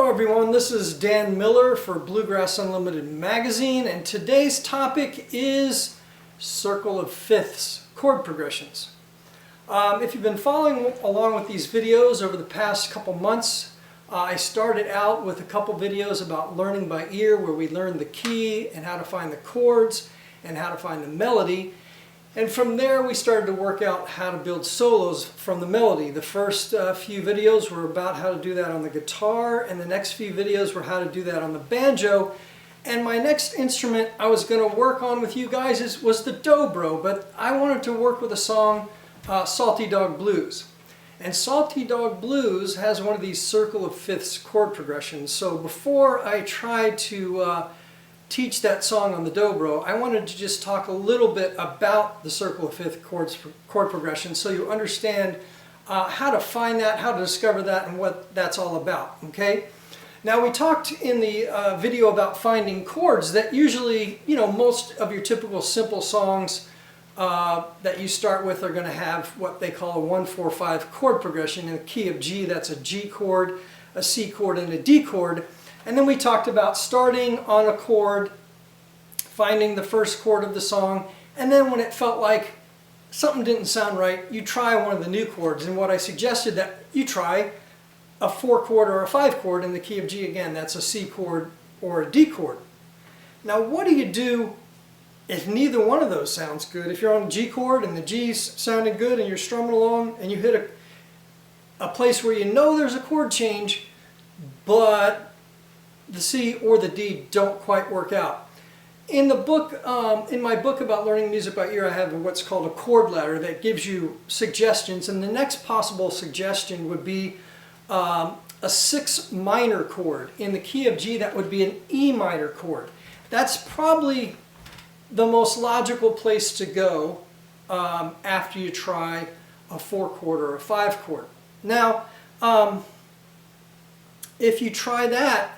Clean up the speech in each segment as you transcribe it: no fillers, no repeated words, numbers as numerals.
Hello everyone, this is Dan Miller for Bluegrass Unlimited magazine, and today's topic is circle of fifths chord progressions. If you've been following along with these videos over the past couple months, I started out with a couple videos about learning by ear where we learned the key and how to find the chords and how to find the melody. And from there we started to work out how to build solos from the melody. The first few videos were about how to do that on the guitar, and the next few videos were how to do that on the banjo. And my next instrument I was going to work on with you guys was the dobro, but I wanted to work with a song, Salty Dog Blues. And Salty Dog Blues has one of these circle of fifths chord progressions. So before I tried to teach that song on the dobro, I wanted to just talk a little bit about the circle of fifth chord progression so you understand how to find that, how to discover that, and what that's all about. Okay? Now we talked in the video about finding chords that usually, most of your typical simple songs that you start with are going to have what they call a 1-4-5 chord progression in the key of G. That's a G chord, a C chord, and a D chord. And then we talked about starting on a chord, finding the first chord of the song, and then when it felt like something didn't sound right, you try one of the new chords. And what I suggested that you try a 4 chord or a 5 chord in the key of G again. That's a C chord or a D chord. Now what do you do if neither one of those sounds good? If you're on a G chord and the G's sounding good and you're strumming along and you hit a place where you know there's a chord change, but the C or the D don't quite work out. In the book, in my book about learning music by ear, I have what's called a chord ladder that gives you suggestions, and the next possible suggestion would be a 6 minor chord. In the key of G, that would be an E minor chord. That's probably the most logical place to go after you try a 4 chord or a 5 chord. Now, if you try that,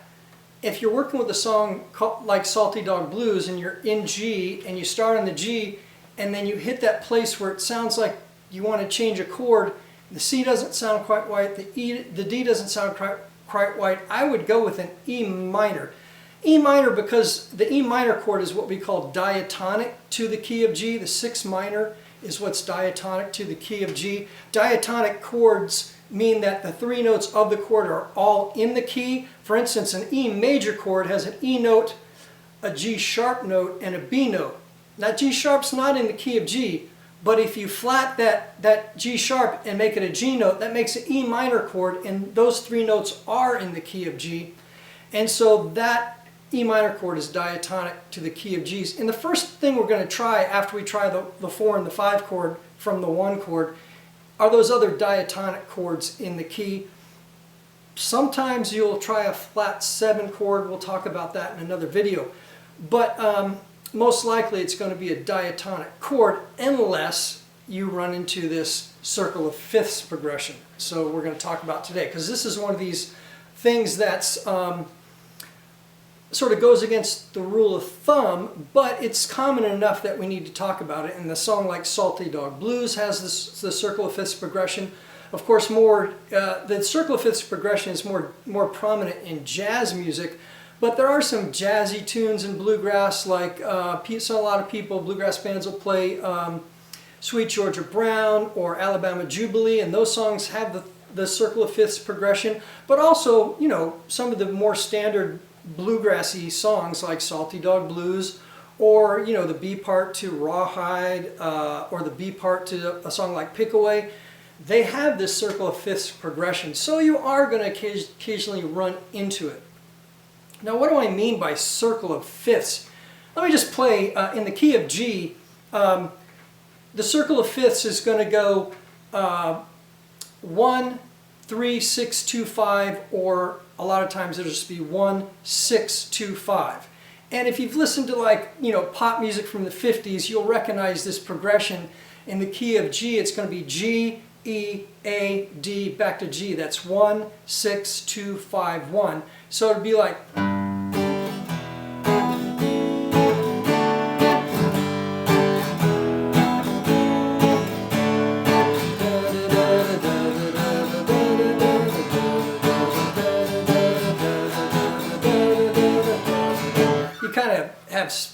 if you're working with a song like Salty Dog Blues and you're in G and you start on the G and then you hit that place where it sounds like you want to change a chord, the C doesn't sound quite right, the D doesn't sound quite right, I would go with an E minor. E minor because the E minor chord is what we call diatonic to the key of G. The 6 minor is what's diatonic to the key of G. Diatonic chords mean that the 3 notes of the chord are all in the key. For instance, an E major chord has an E note, a G sharp note, and a B note. Now G sharp's not in the key of G, but if you flat that G sharp and make it a G note, that makes an E minor chord, and those 3 notes are in the key of G. And so that E minor chord is diatonic to the key of G's. And the first thing we're going to try after we try the 4 and the 5 chord from the 1 chord are those other diatonic chords in the key. Sometimes you'll try a flat 7 chord. We'll talk about that in another video. But most likely it's going to be a diatonic chord unless you run into this circle of fifths progression. So we're going to talk about today, because this is one of these things that's sort of goes against the rule of thumb, but it's common enough that we need to talk about it. And the song like Salty Dog Blues has the circle of fifths progression. Of course, the circle of fifths progression is more prominent in jazz music, but there are some jazzy tunes in bluegrass, like so a lot of people, bluegrass bands will play Sweet Georgia Brown or Alabama Jubilee, and those songs have the circle of fifths progression. But also, some of the more standard bluegrassy songs like Salty Dog Blues, or the B part to Rawhide, or the B part to a song like Pickaway, they have this circle of fifths progression. So you are going to occasionally run into it. Now what do I mean by circle of fifths? Let me just play in the key of G. The circle of fifths is going to go 1, 3, 6, 2, 5, or a lot of times it'll just be 1, 6, 2, 5. And if you've listened to pop music from the 50s, you'll recognize this progression. In the key of G, it's going to be G, E, A, D, back to G. That's 1, 6, 2, 5, 1. So it'd be like...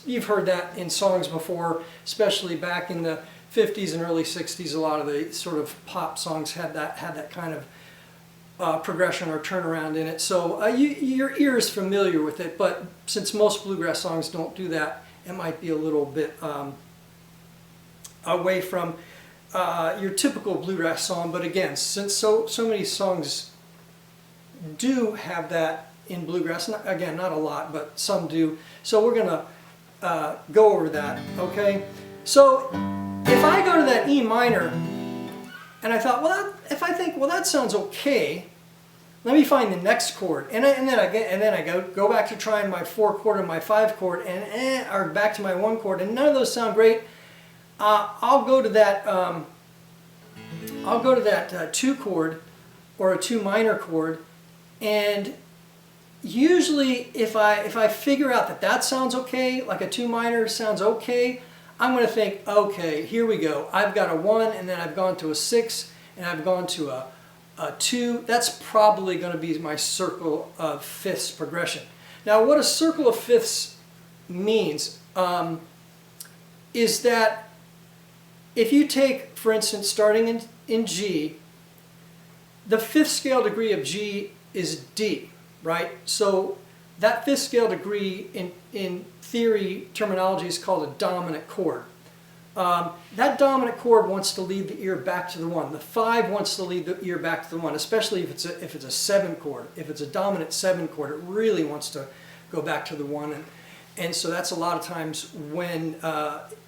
you've heard that in songs before, especially back in the 50s and early 60s. A lot of the sort of pop songs had that kind of progression or turnaround in it. So your ear is familiar with it, but since most bluegrass songs don't do that, it might be a little bit away from your typical bluegrass song. But again, since so many songs do have that in bluegrass, again, not a lot, but some do, so we're going to go over that, okay? So if I go to that E minor, and I thought, well, if I think, well, that sounds okay, let me find the next chord, and then I go back to trying my 4 chord and my 5 chord, or back to my 1 chord, and none of those sound great. I'll go to that 2 chord or a 2 minor chord, and usually if I figure out that sounds okay, like a 2 minor sounds okay, I'm going to think, okay, here we go. I've got a 1, and then I've gone to a 6, and I've gone to a 2. That's probably going to be my circle of fifths progression. Now, what a circle of fifths means is that if you take, for instance, starting in G, the 5th scale degree of G is D, right? So that 5th scale degree in theory terminology is called a dominant chord. That dominant chord wants to lead the ear back to the 1. The 5 wants to lead the ear back to the 1, especially if it's a 7 chord. If it's a dominant 7 chord, it really wants to go back to the 1. And so that's a lot of times when,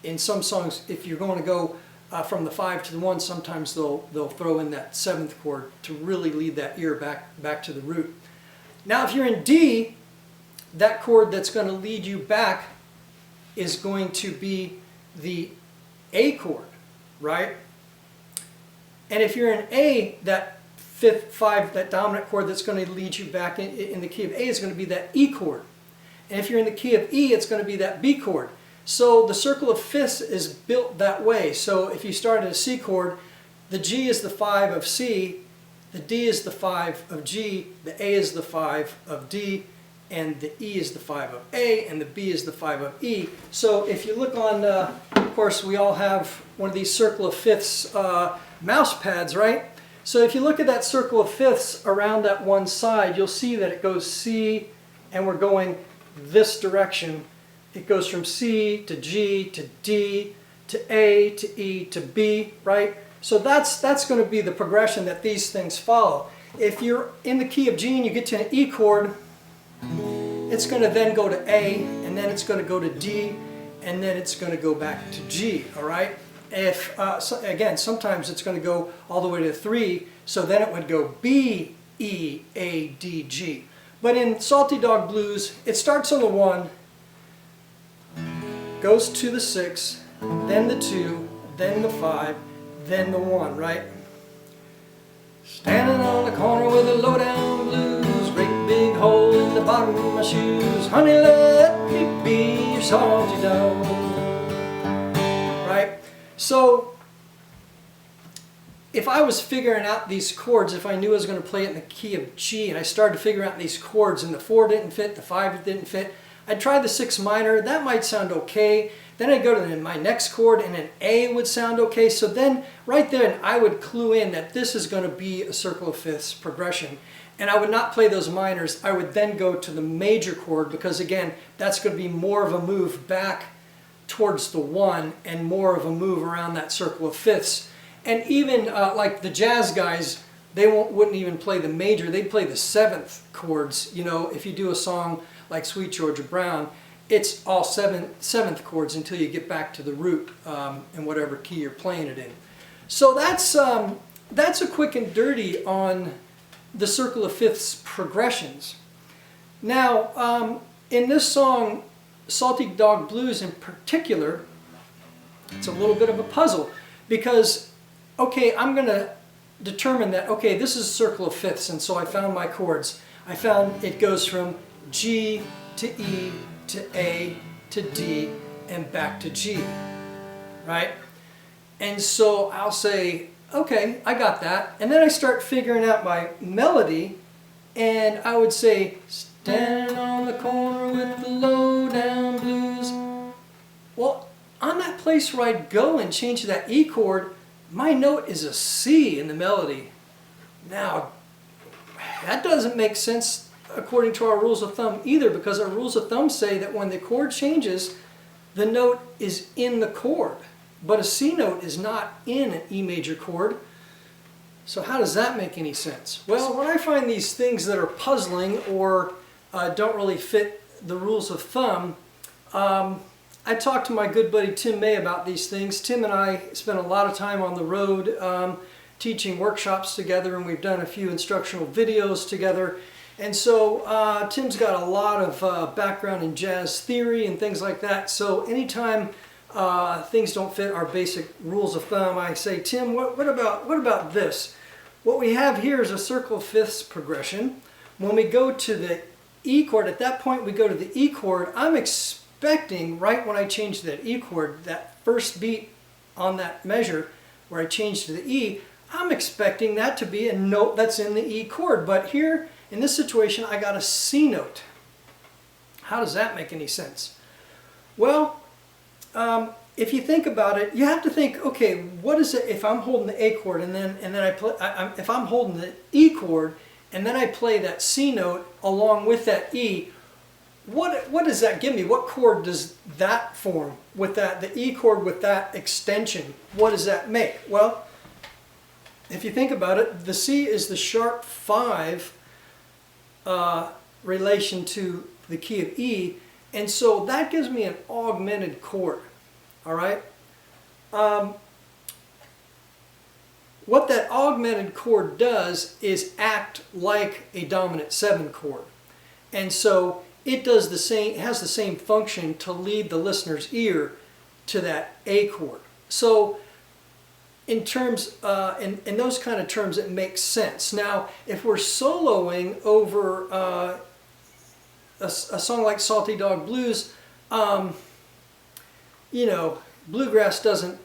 in some songs, if you're going to go from the 5 to the 1, sometimes they'll throw in that 7th chord to really lead that ear back to the root. Now if you're in D, that chord that's going to lead you back is going to be the A chord, right? And if you're in A, that 5, that dominant chord that's going to lead you back in the key of A is going to be that E chord. And if you're in the key of E, it's going to be that B chord. So the circle of fifths is built that way. So if you start at a C chord, the G is the 5 of C, the D is the 5 of G, the A is the 5 of D, and the E is the 5 of A, and the B is the 5 of E. So if you look on, of course, we all have one of these circle of fifths mouse pads, right? So if you look at that circle of fifths around that one side, you'll see that it goes C, and we're going this direction. It goes from C to G to D to A to E to B, right? So that's going to be the progression that these things follow. If you're in the key of G and you get to an E chord, it's going to then go to A, and then it's going to go to D, and then it's going to go back to G, all right? If, again, sometimes it's going to go all the way to 3, so then it would go B, E, A, D, G. But in Salty Dog Blues, it starts on the 1, goes to the 6, then the 2, then the 5, then the 1, right? Standing on the corner with a low-down blues, great big hole in the bottom of my shoes. Honey, let me be your salty dog. Right? So, if I was figuring out these chords, if I knew I was going to play it in the key of G, and I started figuring out these chords, and the 4 didn't fit, the 5 didn't fit, I'd try the 6 minor. That might sound okay. Then I'd go to my next chord, and an A would sound okay. So then, right then, I would clue in that this is going to be a circle of fifths progression. And I would not play those minors. I would then go to the major chord, because again, that's going to be more of a move back towards the 1 and more of a move around that circle of fifths. And even like the jazz guys, they wouldn't even play the major. They'd play the 7th chords. You know, if you do a song like Sweet Georgia Brown, it's all 7th chords until you get back to the root in whatever key you're playing it in. So that's a quick and dirty on the circle of fifths progressions. Now, in this song, Salty Dog Blues in particular, it's a little bit of a puzzle because, okay, I'm going to determine that, okay, this is a circle of fifths, and so I found my chords. I found it goes from G to E to A to D and back to G, right? And so I'll say, okay, I got that. And then I start figuring out my melody, and I would say, standing on the corner with the low down blues, on that place where I'd go and change that E chord, my note is a C in the melody. Now, that doesn't make sense according to our rules of thumb either, because our rules of thumb say that when the chord changes, the note is in the chord, but a C note is not in an E major chord. So how does that make any sense? Well, when I find these things that are puzzling or don't really fit the rules of thumb, I talked to my good buddy Tim May about these things. Tim and I spent a lot of time on the road teaching workshops together, and we've done a few instructional videos together. And so Tim's got a lot of background in jazz theory and things like that. So anytime things don't fit our basic rules of thumb, I say, Tim, what about this? What we have here is a circle of fifths progression. When we go to the E chord, at that point we go to the E chord. I'm expecting, right when I change to that E chord, that first beat on that measure where I change to the E, I'm expecting that to be a note that's in the E chord. But here, in this situation, I got a C note. How does that make any sense? Well, if you think about it, you have to think, okay, what is it if I'm holding the A chord and then I play, if I'm holding the E chord and then I play that C note along with that E, what does that give me? What chord does that form with that, the E chord with that extension? What does that make? Well, if you think about it, the C is the sharp 5 relation to the key of E, and so that gives me an augmented chord. All right. What that augmented chord does is act like a dominant 7 chord, and so it does the same. It has the same function to lead the listener's ear to that A chord. So, in terms, in those kind of terms, it makes sense. Now, if we're soloing over a song like Salty Dog Blues, you know, bluegrass doesn't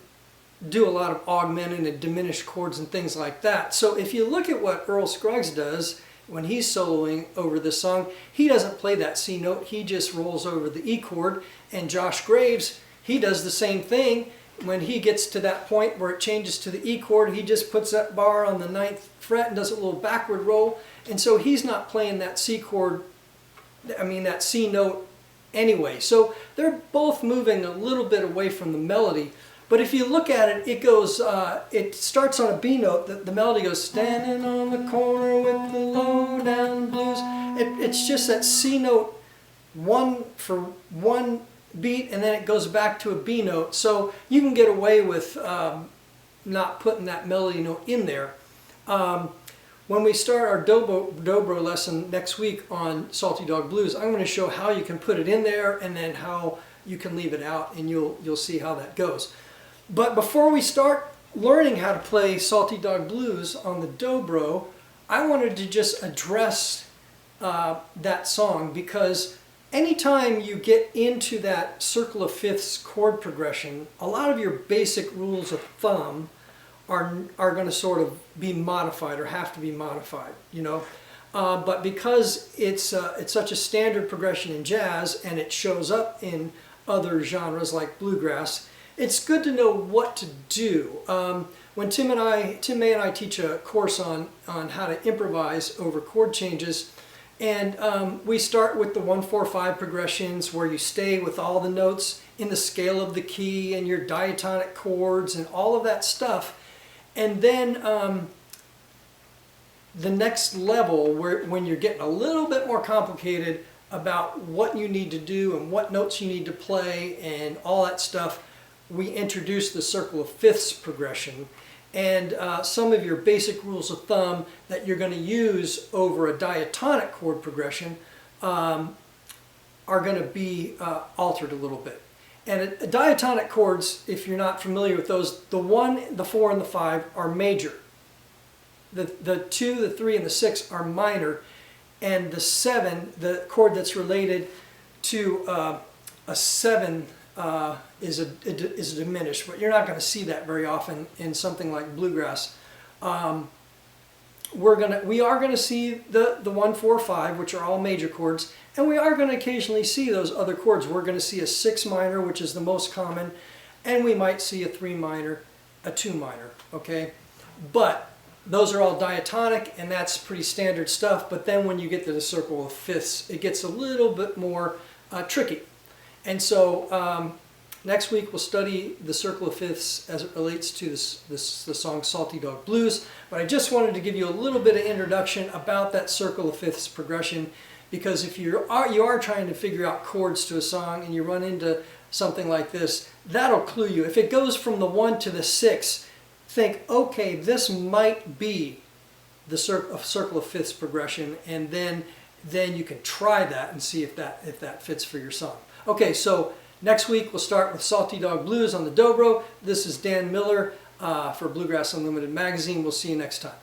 do a lot of augmented and diminished chords and things like that. So if you look at what Earl Scruggs does when he's soloing over this song, he doesn't play that C note, he just rolls over the E chord. And Josh Graves, he does the same thing. When he gets to that point where it changes to the E chord, he just puts that bar on the 9th fret and does a little backward roll. And so he's not playing that C chord, that C note anyway. So they're both moving a little bit away from the melody. But if you look at it, it goes, it starts on a B note. The melody goes, standing on the corner with the low down blues. It's just that C note one for one beat, and then it goes back to a B note. So you can get away with not putting that melody note in there. When we start our dobro lesson next week on Salty Dog Blues, I'm going to show how you can put it in there and then how you can leave it out, and you'll see how that goes. But before we start learning how to play Salty Dog Blues on the dobro, I wanted to just address that song, because anytime you get into that circle of fifths chord progression, a lot of your basic rules of thumb are going to sort of be modified or have to be modified, you know. But because it's such a standard progression in jazz and it shows up in other genres like bluegrass, it's good to know what to do. When Tim May and I teach a course on how to improvise over chord changes, and we start with the 1-4-5 progressions where you stay with all the notes in the scale of the key and your diatonic chords and all of that stuff. And then the next level, when you're getting a little bit more complicated about what you need to do and what notes you need to play and all that stuff, we introduce the circle of fifths progression. And some of your basic rules of thumb that you're going to use over a diatonic chord progression are going to be altered a little bit. And diatonic chords, if you're not familiar with those, the 1, the 4, and the 5 are major. The 2, the 3, and the 6 are minor. And the 7, the chord that's related to a 7 is a diminished, but you're not going to see that very often in something like bluegrass. We are going to see the 1, 4, 5, which are all major chords, and we are going to occasionally see those other chords. We're going to see a 6 minor, which is the most common. and we might see a 3 minor, a 2 minor, okay? But those are all diatonic, and that's pretty standard stuff. But then when you get to the circle of fifths, it gets a little bit more tricky. And so next week we'll study the circle of fifths as it relates to the song Salty Dog Blues. But I just wanted to give you a little bit of introduction about that circle of fifths progression, because if you are trying to figure out chords to a song and you run into something like this, that'll clue you. If it goes from the 1 to the 6, think, okay, this might be the circle of fifths progression, and then you can try that and see if that fits for your song. Okay, so next week we'll start with Salty Dog Blues on the dobro. This is Dan Miller for Bluegrass Unlimited magazine. We'll see you next time.